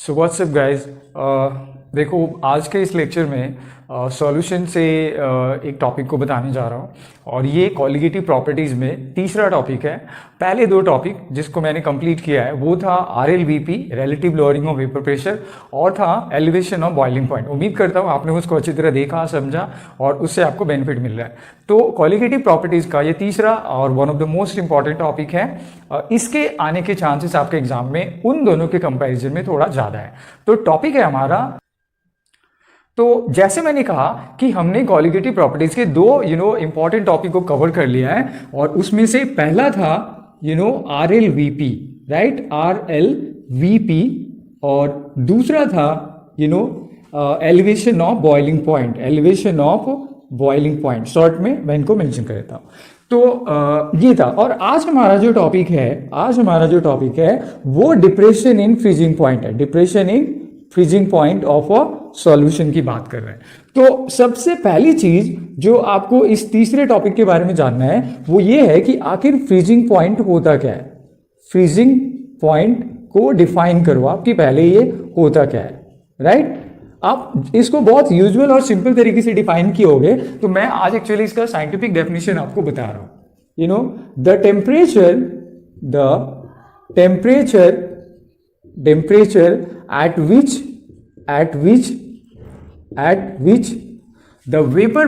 So what's up guys, देखो आज के इस लेक्चर में सॉल्यूशन से एक टॉपिक को बताने जा रहा हूँ और ये कॉलिगेटिव प्रॉपर्टीज़ में तीसरा टॉपिक है। पहले दो टॉपिक जिसको मैंने कंप्लीट किया है वो था RLVP relative lowering of vapour pressure और था एलिवेशन ऑफ बॉइलिंग पॉइंट। उम्मीद करता हूँ आपने उसको अच्छी तरह देखा, समझा और उससे आपको बेनिफिट मिल रहा है। तो कॉलिगेटिव प्रॉपर्टीज़ का ये तीसरा और one of the most important topic है। इसके आने के चांसेस आपके एग्जाम में उन दोनों के कंपैरिजन में थोड़ा ज़्यादा है। तो टॉपिक है हमारा, तो जैसे मैंने कहा कि हमने कॉलिगेटिव प्रॉपर्टीज के दो इंपॉर्टेंट टॉपिक को कवर कर लिया है और उसमें से पहला था RLVP, राइट, RLVP, और दूसरा था elevation of boiling point, elevation of boiling point, short में मैं इनको मेंशन कर देता हूँ। तो ये था। और आज हमारा जो टॉपिक है वो डिप्रेशन इन फ्रीजिंग पॉइंट है, depression in freezing point of a solution की बात कर रहे हैं। तो सबसे पहली चीज जो आपको इस तीसरे टॉपिक के बारे में जानना है वो ये है कि आखिर फ्रीजिंग पॉइंट होता क्या है। फ्रीजिंग पॉइंट को डिफाइन करो आप कि पहले ये होता क्या है, राइट। आप इसको बहुत यूजुअल और सिंपल तरीके से डिफाइन किए होगे, तो मैं आज एक्चुअली इसका साइंटिफिक डेफिनेशन आपको बता रहा हूं। The temperature at which the vapor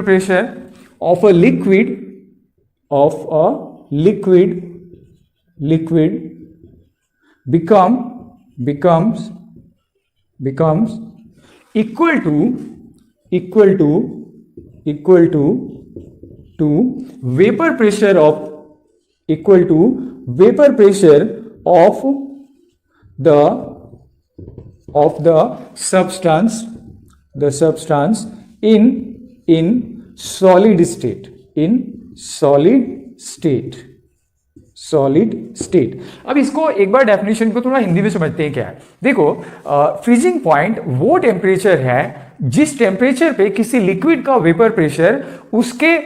pressure of a liquid becomes equal to vapor pressure of the substance in solid state। अब इसको एक बार डेफिनेशन को थोड़ा हिंदी में समझते हैं क्या है। देखो, फ्रीजिंग पॉइंट वो टेम्परेचर है जिस टेम्परेचर पे किसी लिक्विड का वेपर प्रेशर उसके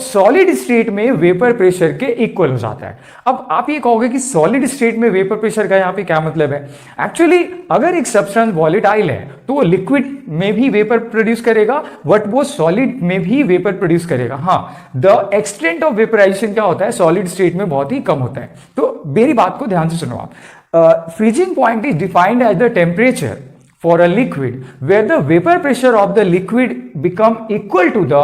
सॉलिड स्टेट में वेपर प्रेशर के इक्वल हो जाता है। अब आप ये कहोगे कि सॉलिड स्टेट में वेपर प्रेशर का यहाँ पे क्या मतलब है। एक्चुअली अगर एक सब्सटेंस वॉलेटाइल है तो वो लिक्विड में भी वेपर प्रोड्यूस करेगा बट वो सॉलिड में भी वेपर प्रोड्यूस करेगा। हाँ, द एक्सटेंट ऑफ वेपराइजेशन क्या होता है सॉलिड स्टेट में बहुत ही कम होता है। तो मेरी बात को ध्यान से सुनो आप। Freezing point is defined as the temperature for a liquid where the vapor pressure of the liquid become equal to the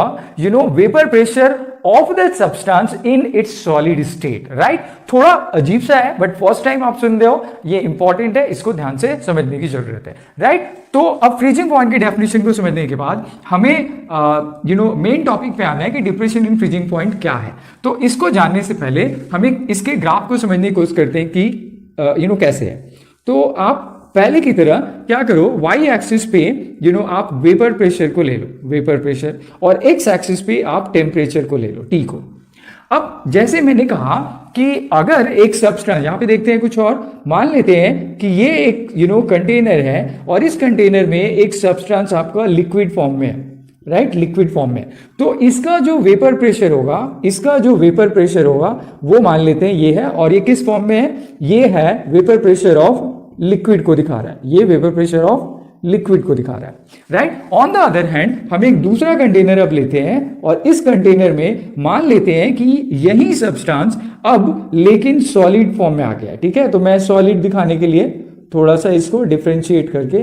vapor pressure of the substance in its solid state, right। थोड़ा अजीब सा है but first time आप सुन रहे हो, ये important है, इसको ध्यान से समझने की जरूरत है, राइट। तो अब फ्रीजिंग पॉइंट की डेफिनेशन को समझने के बाद हमें मेन टॉपिक पे आना है कि डिप्रेशन इन फ्रीजिंग पॉइंट क्या है। तो इसको जानने से पहले हमें इसके ग्राफ को समझने की कोशिश करते हैं कि कैसे है। तो आप पहले की तरह क्या करो, वाई एक्सिस पे आप वेपर प्रेशर को ले लो, वेपर प्रेशर, और एक्स एक्सिस पे आप टेम्परेचर को ले लो, टी को। अब जैसे मैंने कहा कि अगर एक सब्सटेंस, यहां पे देखते हैं कुछ और, मान लेते हैं कि ये एक कंटेनर है और इस कंटेनर में एक सब्सटेंस आपका लिक्विड फॉर्म में है, राइट, लिक्विड फॉर्म में। तो इसका जो वेपर प्रेशर होगा वो मान लेते हैं ये है, और ये किस फॉर्म में है, ये है वेपर प्रेशर ऑफ लिक्विड को दिखा रहा है, ये वेपर प्रेशर ऑफ लिक्विड को दिखा रहा है, right. On the other hand हम एक दूसरा कंटेनर अब लेते हैं और इस कंटेनर में मान लेते हैं कि यही सब्सटेंस अब लेकिन सॉलिड फॉर्म में आ गया, ठीक है। तो मैं सॉलिड दिखाने के लिए थोड़ा सा इसको डिफरेंशिएट करके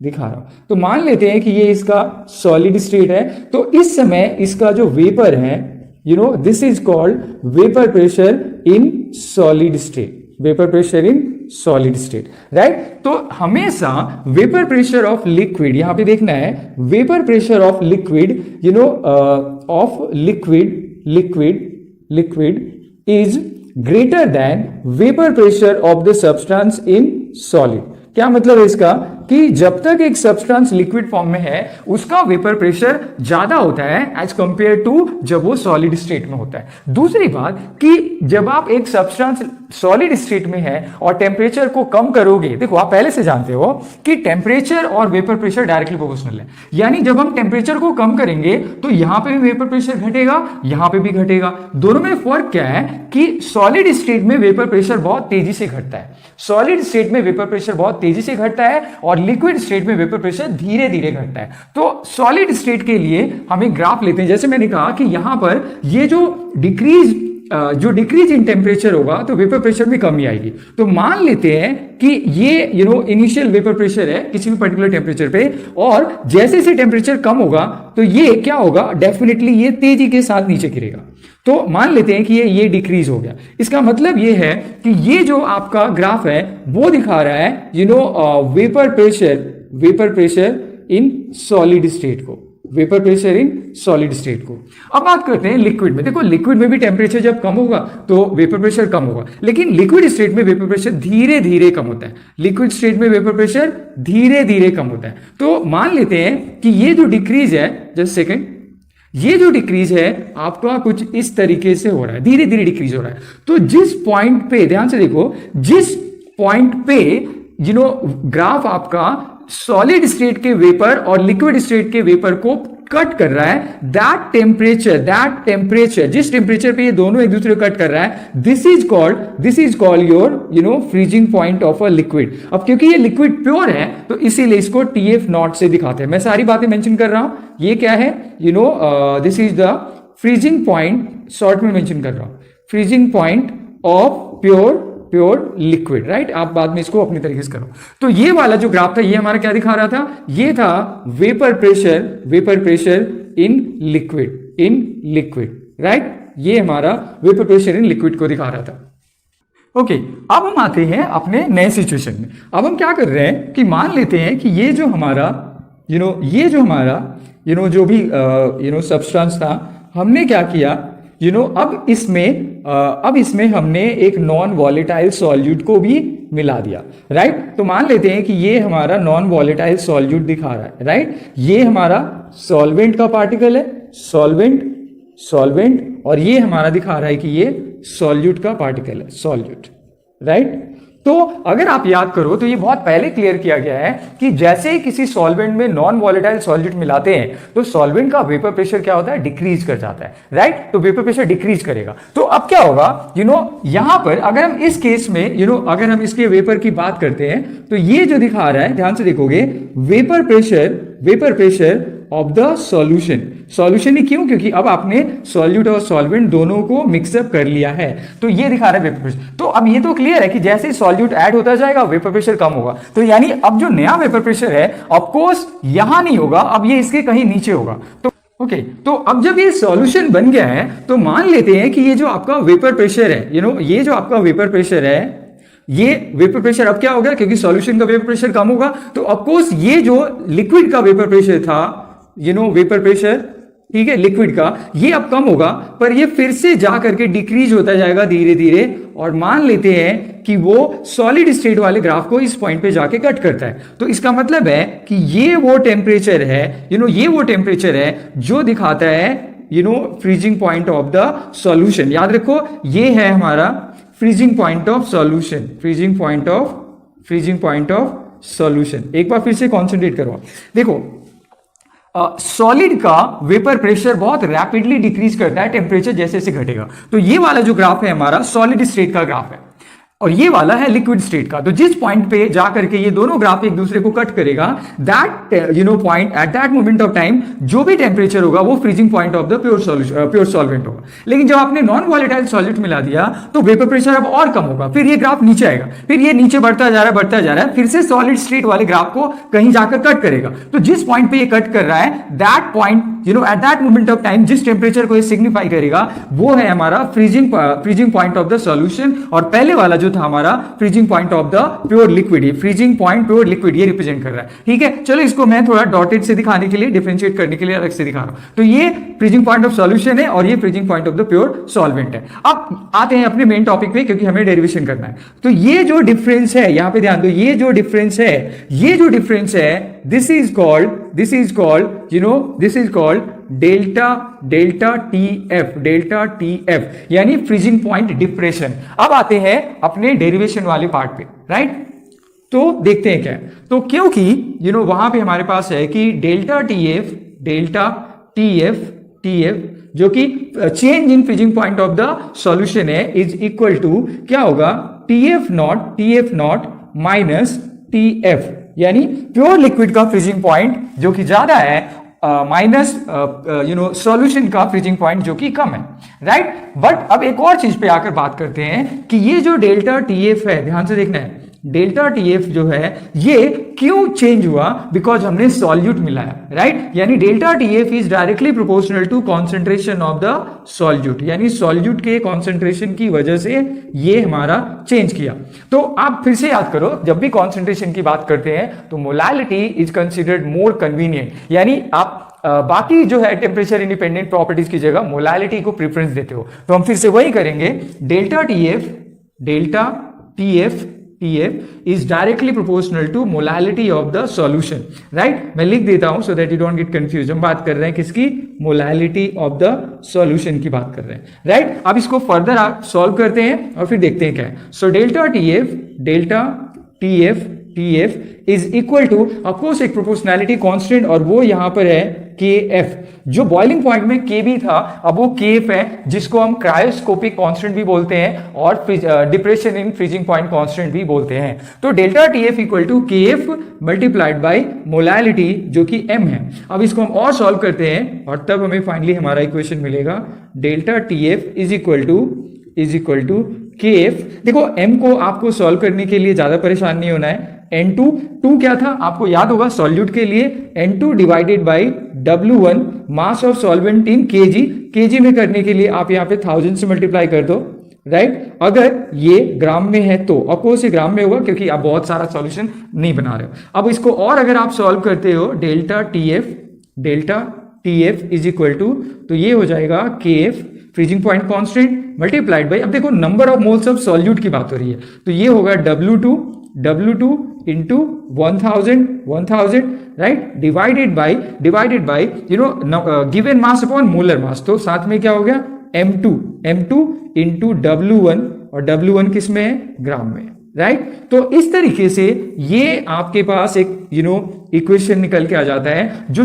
दिखा रहा हूं। तो मान लेते हैं कि ये इसका सॉलिड स्टेट है, तो इस समय इसका जो वेपर है, this is called vapour pressure in solid state, vapour pressure in solid state, right. तो हमेशा वेपर प्रेशर ऑफ लिक्विड, यहां पे देखना है, vapour pressure of liquid liquid is greater than vapour pressure of the substance in solid. क्या मतलब है इसका, कि जब तक एक सब्सटेंस लिक्विड फॉर्म में है उसका वेपर प्रेशर ज्यादा होता है एज कंपेयर टू जब वो सॉलिड स्टेट में होता है। दूसरी बात कि जब आप एक सब्सटेंस सॉलिड स्टेट में है और टेम्परेचर को कम करोगे, देखो आप पहले से जानते हो कि टेम्परेचर और वेपर प्रेशर डायरेक्टली प्रोपोर्शनल है, यानी जब हम टेम्परेचर को कम करेंगे तो यहां पे भी वेपर प्रेशर घटेगा, यहां पे भी घटेगा। दोनों में फर्क क्या है कि सॉलिड स्टेट में वेपर प्रेशर बहुत तेजी से घटता है, सॉलिड स्टेट में वेपर प्रेशर बहुत तेजी से घटता है और लिक्विड स्टेट में वेपर प्रेशर धीरे धीरे घटता है। तो सॉलिड स्टेट के लिए हम एक ग्राफ लेते हैं, जैसे मैंने कहा कि यहां पर ये जो डिक्रीज इन टेम्परेचर होगा तो वेपर प्रेशर में कमी आएगी। तो मान लेते हैं कि ये इनिशियल वेपर प्रेशर है किसी भी पर्टिकुलर टेम्परेचर पे, और जैसे से टेम्परेचर कम होगा तो ये क्या होगा, डेफिनेटली ये तेजी के साथ नीचे गिरेगा। तो मान लेते हैं कि ये डिक्रीज हो गया। इसका मतलब ये है कि ये जो आपका ग्राफ है वो दिखा रहा है vapour pressure in solid state को, vapour pressure in solid state को। अब बात करते हैं लिक्विड में। देखो लिक्विड में भी टेम्परेचर जब कम होगा तो वेपर प्रेशर कम होगा, लेकिन लिक्विड स्टेट में वेपर प्रेशर धीरे धीरे कम होता है, लिक्विड स्टेट में वेपर प्रेशर धीरे धीरे कम होता है। तो मान लेते हैं कि ये जो डिक्रीज है, जस्ट सेकेंड, ये जो डिक्रीज है आपका कुछ इस तरीके से हो रहा है, धीरे धीरे डिक्रीज हो रहा है। तो जिस पॉइंट पे, ध्यान से देखो, जिस पॉइंट पे ग्राफ आपका सॉलिड स्टेट के वेपर और लिक्विड स्टेट के वेपर को कट कर रहा है, दैट टेम्परेचर, जिस टेम्परेचर पे ये दोनों एक दूसरे को कट कर रहा है, this is called your freezing point of a liquid. अब क्योंकि ये लिक्विड प्योर है तो इसीलिए इसको TF नॉट से दिखाते हैं। मैं सारी बातें मेंशन कर रहा हूं, ये क्या है, this is the freezing point, short में मेंशन कर रहा हूं, freezing point of pure liquid, right. आप बाद में इसको अपनी तरीके से करो। तो ये वाला जो ग्राफ था ये हमारा क्या दिखा रहा था, ये था vapour pressure in liquid, right. ये हमारा वेपर प्रेशर इन लिक्विड को दिखा रहा था। ओके, अब हम आते हैं अपने नए सिचुएशन में। अब हम क्या कर रहे हैं कि मान लेते हैं कि ये जो हमारा जो भी सब्सटेंस था, हमने क्या किया, अब इसमें हमने एक नॉन वॉलेटाइल सॉल्यूट को भी मिला दिया, राइट। तो मान लेते हैं कि ये हमारा नॉन वॉलेटाइल सॉल्यूट दिखा रहा है, राइट। ये हमारा सॉल्वेंट का पार्टिकल है, सॉल्वेंट, और ये हमारा दिखा रहा है कि ये सॉल्यूट का पार्टिकल है, सॉल्यूट, राइट। तो अगर आप याद करो तो ये बहुत पहले क्लियर किया गया है कि जैसे ही किसी सॉल्वेंट में नॉन वॉलेटाइल सॉल्यूट मिलाते हैं तो सॉल्वेंट का वेपर प्रेशर क्या होता है, डिक्रीज कर जाता है, राइट। तो वेपर प्रेशर डिक्रीज करेगा। तो अब क्या होगा, यहां पर अगर हम इस केस में अगर हम इसके वेपर की बात करते हैं तो ये जो दिखा रहा है, ध्यान से देखोगे, vapour pressure of the solution ही क्यों, क्योंकि अब आपने सॉल्यूट और सॉल्वेंट दोनों को मिक्सअप कर लिया है, तो ये दिखा रहा है वेपर प्रेशर। तो अब ये तो क्लियर है कि जैसे सॉल्यूट ऐड होता जाएगा वेपर प्रेशर कम होगा। तो यानी अब जो नया वेपर प्रेशर है ऑफ कोर्स यहां नहीं होगा, अब ये इसके कहीं नीचे होगा। तो ओके, तो अब जब ये सॉल्यूशन बन गया है तो मान लेते हैं कि ये जो आपका वेपर प्रेशर है, ये जो आपका वेपर प्रेशर है, ये वेपर प्रेशर अब क्या होगा, क्योंकि सॉल्यूशन का वेपर प्रेशर कम होगा तो ऑफ कोर्स ये जो लिक्विड का वेपर प्रेशर था, वेपर प्रेशर, ठीक है, लिक्विड का, ये अब कम होगा, पर ये फिर से जा करके डिक्रीज होता जाएगा धीरे धीरे, और मान लेते हैं कि वो सॉलिड स्टेट वाले ग्राफ को इस पॉइंट पे जाके कट करता है। तो इसका मतलब है कि ये वो टेम्परेचर है, ये वो टेम्परेचर है जो दिखाता है freezing point of the solution. याद रखो ये है हमारा freezing point of solution, freezing point of solution. एक बार फिर से कॉन्सेंट्रेट करो, देखो सॉलिड का वेपर प्रेशर बहुत रैपिडली डिक्रीज करता है टेम्परेचर जैसे जैसे घटेगा। तो ये वाला जो ग्राफ है हमारा सॉलिड स्टेट का ग्राफ है और ये वाला है लिक्विड स्टेट का। तो जिस पॉइंट पे जाकर के ये दोनों ग्राफ एक दूसरे को कट करेगा, that point at that moment of time जो भी टेम्परेचर होगा वो freezing point of the pure solvent होगा। लेकिन जब आपने नॉन वॉलेटाइल सॉल्यूट मिला दिया तो वेपर प्रेशर अब और कम होगा, फिर ये ग्राफ नीचे आएगा, फिर ये नीचे बढ़ता जा रहा है, फिर से सॉलिड स्टेट वाले ग्राफ को कहीं जाकर कट करेगा। तो जिस पॉइंट पे ये कट कर रहा है, that point at that moment of time जिस टेम्परेचर को ये सिग्निफाई करेगा वो है हमारा freezing point of the solution, और पहले वाला जो था हमारा freezing point of the pure liquid, ये फ्रीजिंग पॉइंट प्योर लिक्विड ये रिप्रेजेंट कर रहा है। ठीक है, चलो इसको मैं थोड़ा डॉटेड से दिखाने के लिए, डिफरेंशिएट करने के लिए अलग से दिखा रहा हूं। तो ये फ्रीजिंग पॉइंट ऑफ सॉल्यूशन है और ये freezing point of the pure solvent है। अब आते हैं अपने मेन टॉपिक पे, क्योंकि हमें डेरिवेशन करना है। तो ये जो डिफरेंस है, यहां पे ध्यान दो, ये जो डिफरेंस है this is called delta T F यानी फ्रीजिंग पॉइंट डिप्रेशन। अब आते हैं अपने डेरिवेशन वाले पार्ट पे, राइट? तो देखते हैं क्या है। तो क्योंकि वहां पे हमारे पास है कि डेल्टा टी एफ जो कि change in freezing point of the solution है इज इक्वल टू क्या होगा, T F not minus T F, यानी प्योर लिक्विड का फ्रीजिंग पॉइंट जो कि ज्यादा है माइनस सॉल्यूशन का फ्रीजिंग पॉइंट जो कि कम है, राइट? बट अब एक और चीज पे आकर बात करते हैं कि ये जो डेल्टा टी एफ है, ध्यान से देखना है, डेल्टा टी एफ जो है ये क्यों चेंज हुआ, बिकॉज हमने सॉल्यूट मिलाया, राइट? यानी delta T F is directly proportional to concentration of the solute, यानी सॉल्यूट के कॉन्सेंट्रेशन की वजह से ये हमारा चेंज किया। तो आप फिर से याद करो, जब भी कॉन्सेंट्रेशन की बात करते हैं तो molality is considered more convenient, यानी आप बाकी जो है टेम्परेचर इंडिपेंडेंट प्रॉपर्टीज की जगह मोलालिटी को प्रेफरेंस देते हो। तो हम फिर से वही करेंगे, delta T F is directly proportional to molality of the solution, right? मैं लिख देता हूं so that you don't get confuse. हम बात कर रहे हैं किसकी, मोलालिटी ऑफ द सॉल्यूशन की बात कर रहे हैं, राइट? अब इसको फर्दर आप सॉल्व करते हैं और फिर देखते हैं क्या है। So delta T F is equal to of course एक प्रोपोर्शनैलिटी कांस्टेंट, और वो यहां पर है के एफ, जो बॉइलिंग पॉइंट में के भी था अब वो के एफ है, जिसको हम क्रायोस्कोपिक कांस्टेंट भी बोलते हैं और depression in freezing point constant भी बोलते हैं। तो delta T F equal to K F multiplied by molality जो कि एम है। अब इसको हम और सॉल्व करते हैं और तब हमें फाइनली हमारा इक्वेशन मिलेगा, delta T F is equal to K F. देखो m को आपको सॉल्व करने के लिए ज्यादा परेशान नहीं होना है। N2 क्या था आपको याद होगा, सॉल्यूट के लिए N2 divided by W1 mass of solvent in KG में करने के लिए आप यहाँ पे 1000 से मल्टीप्लाई कर दो, राइट? अगर ये ग्राम में है तो ऑफकोर्स ये ग्राम में होगा क्योंकि आप बहुत सारा सॉल्यूशन नहीं बना रहे हो। अब इसको और अगर आप सॉल्व करते हो, delta T F is equal to, तो ये हो जाएगा K F freezing point constant multiplied by, अब देखो number of moles of solute की बात हो रही है, तो ये होगा W2 into 1000, right? Divided by given mass upon molar mass, तो साथ में क्या हो गया M2 इंटू W1, और W1 किस में है, ग्राम में, राइट? तो इस तरीके से ये आपके पास एक इक्वेशन निकल के आ जाता है जो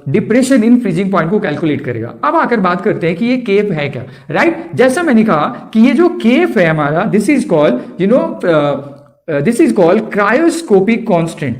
डिप्रेशन इन फ्रीजिंग पॉइंट को कैलकुलेट करेगा। अब आकर बात करते हैं कि ये केफ है क्या, राइट? जैसा मैंने कहा कि ये जो केफ है हमारा, this is called cryoscopic constant,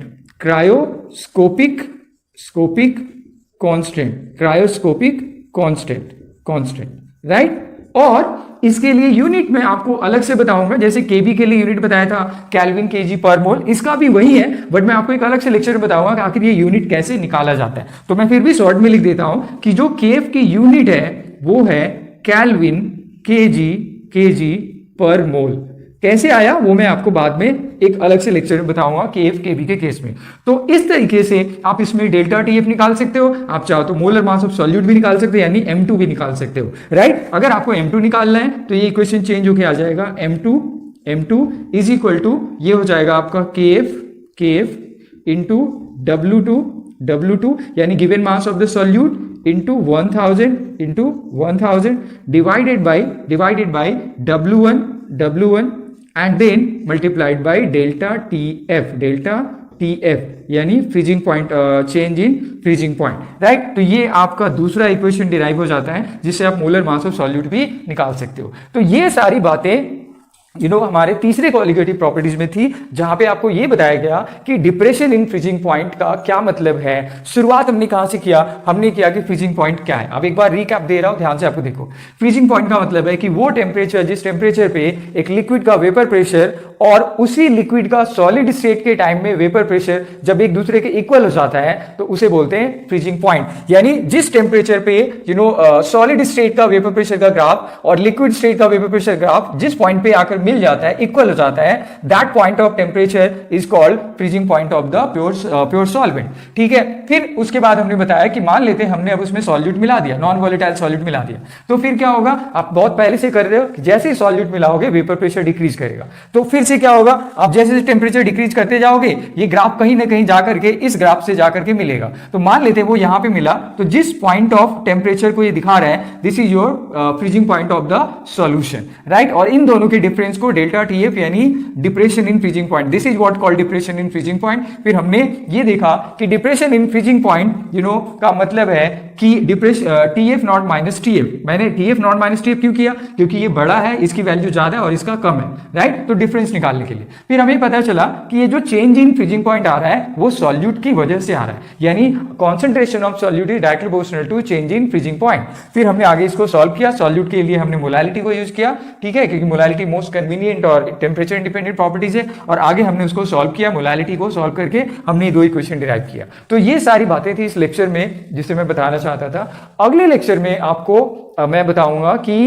right? और इसके लिए यूनिट में आपको अलग से बताऊंगा, जैसे केबी के लिए यूनिट बताया था केल्विन केजी पर मोल, इसका भी वही है, बट मैं आपको एक अलग से लेक्चर में बताऊंगा कि आखिर ये यूनिट कैसे निकाला जाता है। तो मैं फिर भी शॉर्ट में लिख देता हूं कि जो केफ की यूनिट है वो है केल्विन केजी पर मोल। कैसे आया वो मैं आपको बाद में एक अलग से लेक्चर में बताऊंगा केएफ केबी के केस में। तो इस तरीके से आप इसमें डेल्टा टीएफ निकाल सकते हो, आप चाहो तो मोलर मास ऑफ सॉल्यूट भी निकाल सकते हो, यानी M2 भी निकाल सकते हो, राइट? अगर आपको M2 निकालना है तो ये इक्वेशन चेंज होके आ जाएगा, M2 इज इक्वल टू, ये हो जाएगा आपका KF इंटू W2 यानी given mass of the solute into 1000 divided by W1 and then multiplied by delta TF यानी freezing point, change in freezing point, right? तो ये आपका दूसरा इक्वेशन डिराइव हो जाता है जिससे आप मोलर मास ऑफ सॉल्यूट भी निकाल सकते हो। तो ये सारी बातें हमारे तीसरे क्वालिटेटिव प्रॉपर्टीज में थी, जहां पे आपको ये बताया गया कि डिप्रेशन इन फ्रीजिंग पॉइंट का क्या मतलब है। शुरुआत हमने कहां से किया, हमने किया कि फ्रीजिंग पॉइंट क्या है। अब एक बार रीकैप दे रहा हूं, ध्यान से आपको देखो। फ्रीजिंग पॉइंट का मतलब है कि वो टेम्परेचर, जिस टेम्परेचर पे एक लिक्विड का वेपर प्रेशर और उसी लिक्विड का सॉलिड स्टेट के टाइम में वेपर प्रेशर जब एक दूसरे के इक्वल हो जाता है तो उसे बोलते हैं फ्रीजिंग पॉइंट। यानी जिस टेम्परेचर पे सॉलिड स्टेट का वेपर प्रेशर का ग्राफ और लिक्विड स्टेट का वेपर प्रेशर ग्राफ जिस पॉइंट पे आकर मिल जाता है, इक्वल हो जाता है, that point of temperature is called freezing point of the pure solvent. ठीक है, फिर उसके बाद हमने बताया कि मान लेते हैं हमने अब उसमें सॉल्यूट मिला दिया, नॉन वोलेटाइल सॉल्यूट मिला दिया, तो फिर क्या होगा, आप बहुत पहले से कर रहे हो कि जैसे ही सॉल्यूट मिलाओगे वेपर प्रेशर डिक्रीज करेगा। तो फिर से क्या होगा, आप जैसे टेम्परेचर डिक्रीज करते जाओगे ये ग्राफ कहीं ना कहीं जाकर के इस ग्राफ से जाकर के मिलेगा। तो मान लेते हैं वो यहां पे मिला, तो जिस पॉइंट ऑफ टेम्परेचर को ये दिखा रहा है this is your freezing point of the solution, right. और इन दोनों के डिफरेंस को डेल्टा टीएफ यानी depression in freezing point, this is what called depression in freezing point. फिर हमने ये देखा कि डिप्रेशन इन फ्रीजिंग पॉइंट का मतलब है कि depression TF not minus TF. मैंने टीएफ नॉट माइनस टीएफ क्यों किया, क्योंकि ये बड़ा है, इसकी वैल्यू ज्यादा है और इसका कम है, राइट। तो डिफरेंस निकालने के लिए फिर हमें पता चला कि ये जो चेंज इन फ्रीजिंग पॉइंट आ रहा है वो सॉल्यूट की वजह से आ रहा है, यानी concentration of solute is directly proportional to change in freezing point. फिर हमने आगे इसको सॉल्व किया, सॉल्यूट के लिए हमने मोलालिटी को यूज किया, ठीक है, क्योंकि मोलालिटी मोस्ट कन्वीनियंट और टेम्परेचर इंडिपेंडेंट प्रॉपर्टीज है। और आगे हमने उसको सॉल्व किया, मोलालिटी को सॉल्व करके हमने दो इक्वेशन डिराइव किया। तो ये सारी बातें थी इस लेक्चर में जिसे मैं बताना चाहता था। अगले लेक्चर में आपको मैं बताऊंगा कि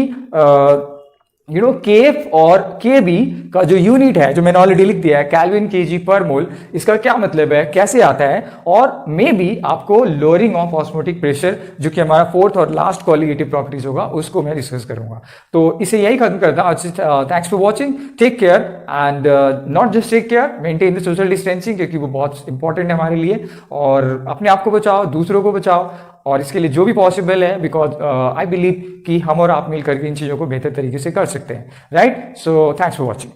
केएफ और केबी का जो यूनिट है, जो मैंने ऑलरेडी लिख दिया है, केल्विन केजी पर मोल, इसका क्या मतलब है, कैसे आता है, और मे बी आपको लोअरिंग ऑफ ऑस्मोटिक प्रेशर जो कि हमारा फोर्थ और लास्ट क्वालिटेटिव प्रॉपर्टीज होगा उसको मैं डिस्कस करूंगा। तो इसे यही खत्म करता हूं। Thanks for watching, take care and not just take care, maintain the social distancing, क्योंकि वो बहुत इंपॉर्टेंट है हमारे लिए। और अपने आप को बचाओ, दूसरों को बचाओ, और इसके लिए जो भी पॉसिबल है, बिकॉज आई बिलीव कि हम और आप मिलकर के इन चीज़ों को बेहतर तरीके से कर सकते हैं, right. So thanks for watching.